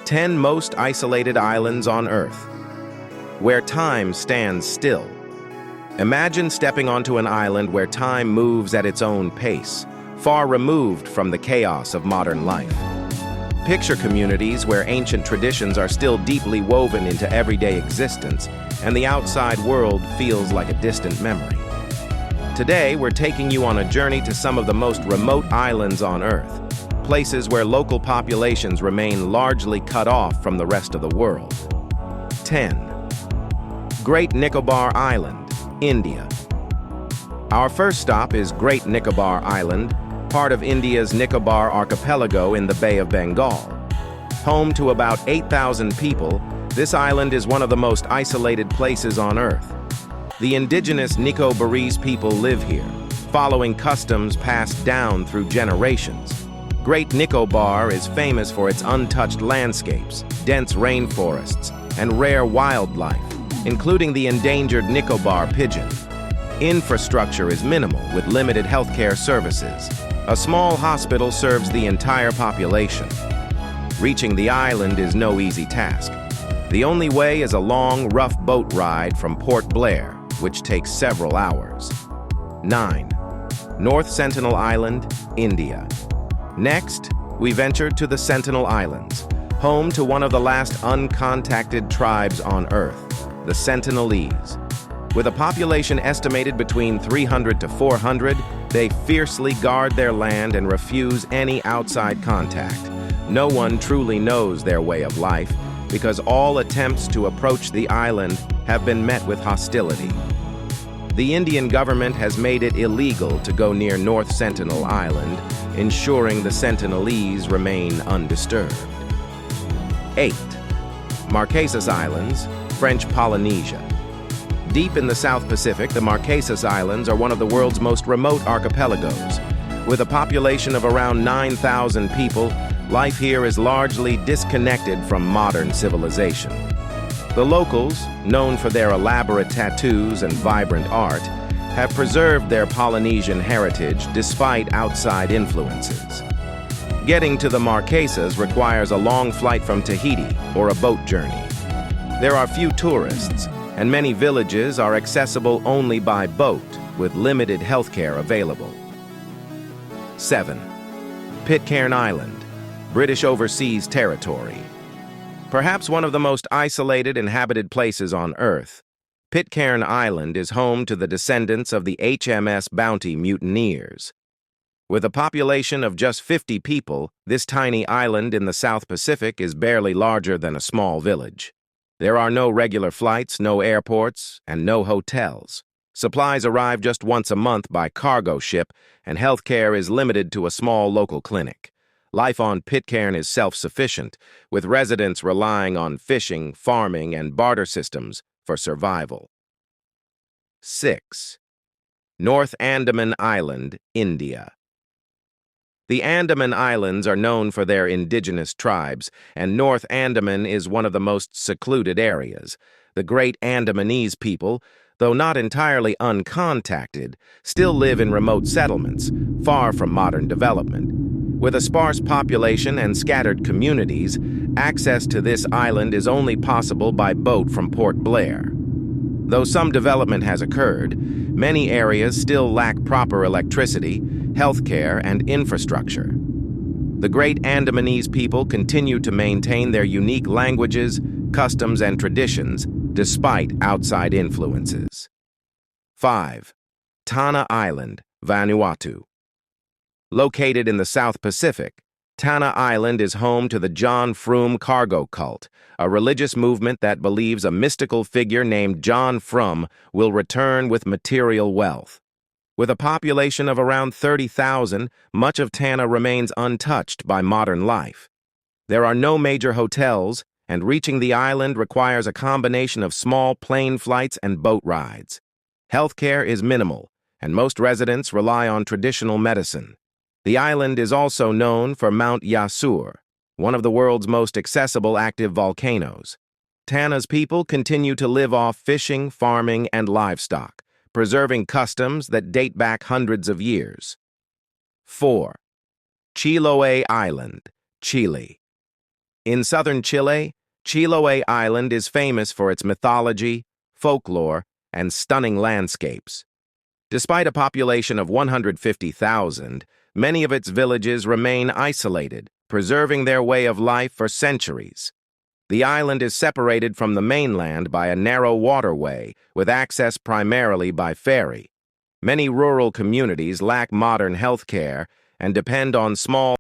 10 most isolated islands on Earth, where time stands still. Imagine stepping onto an island where time moves at its own pace, far removed from the chaos of modern life. Picture communities where ancient traditions are still deeply woven into everyday existence, and the outside world feels like a distant memory. Today, we're taking you on a journey to some of the most remote islands on Earth, places where local populations remain largely cut off from the rest of the world. 10. Great Nicobar Island, India. Our first stop is Great Nicobar Island, part of India's Nicobar archipelago in the Bay of Bengal. Home to about 8,000 people, this island is one of the most isolated places on Earth. The indigenous Nicobarese people live here, following customs passed down through generations. Great Nicobar is famous for its untouched landscapes, dense rainforests, and rare wildlife, including the endangered Nicobar pigeon. Infrastructure is minimal, with limited healthcare services. A small hospital serves the entire population. Reaching the island is no easy task. The only way is a long, rough boat ride from Port Blair, which takes several hours. 9. North Sentinel Island, India. Next, we venture to the Sentinel Islands, home to one of the last uncontacted tribes on Earth, the Sentinelese. With a population estimated between 300 to 400, they fiercely guard their land and refuse any outside contact. No one truly knows their way of life, because all attempts to approach the island have been met with hostility. The Indian government has made it illegal to go near North Sentinel Island, ensuring the Sentinelese remain undisturbed. 8. Marquesas Islands, French Polynesia. Deep in the South Pacific, the Marquesas Islands are one of the world's most remote archipelagos. With a population of around 9,000 people, life here is largely disconnected from modern civilization. The locals, known for their elaborate tattoos and vibrant art, have preserved their Polynesian heritage despite outside influences. Getting to the Marquesas requires a long flight from Tahiti or a boat journey. There are few tourists, and many villages are accessible only by boat, with limited healthcare available. 7. Pitcairn Island, British Overseas Territory. Perhaps one of the most isolated inhabited places on Earth, Pitcairn Island is home to the descendants of the HMS Bounty mutineers. With a population of just 50 people, this tiny island in the South Pacific is barely larger than a small village. There are no regular flights, no airports, and no hotels. Supplies arrive just once a month by cargo ship, and healthcare is limited to a small local clinic. Life on Pitcairn is self-sufficient, with residents relying on fishing, farming, and barter systems for survival. 6. North Andaman Island, India. The Andaman Islands are known for their indigenous tribes, and North Andaman is one of the most secluded areas. The Great Andamanese people, though not entirely uncontacted, still live in remote settlements, far from modern development. With a sparse population and scattered communities, access to this island is only possible by boat from Port Blair. Though some development has occurred, many areas still lack proper electricity, healthcare, and infrastructure. The Great Andamanese people continue to maintain their unique languages, customs, and traditions despite outside influences. 5. Tanna Island, Vanuatu. Located in the South Pacific, Tanna Island is home to the John Frum cargo cult, a religious movement that believes a mystical figure named John Frum will return with material wealth. With a population of around 30,000, much of Tanna remains untouched by modern life. There are no major hotels, and reaching the island requires a combination of small plane flights and boat rides. Healthcare is minimal, and most residents rely on traditional medicine. The island is also known for Mount Yasur, one of the world's most accessible active volcanoes. Tanna's people continue to live off fishing, farming, and livestock, preserving customs that date back hundreds of years. 4. Chiloé Island, Chile. In southern Chile, Chiloé Island is famous for its mythology, folklore, and stunning landscapes. Despite a population of 150,000, many of its villages remain isolated, preserving their way of life for centuries. The island is separated from the mainland by a narrow waterway, with access primarily by ferry. Many rural communities lack modern health care and depend on small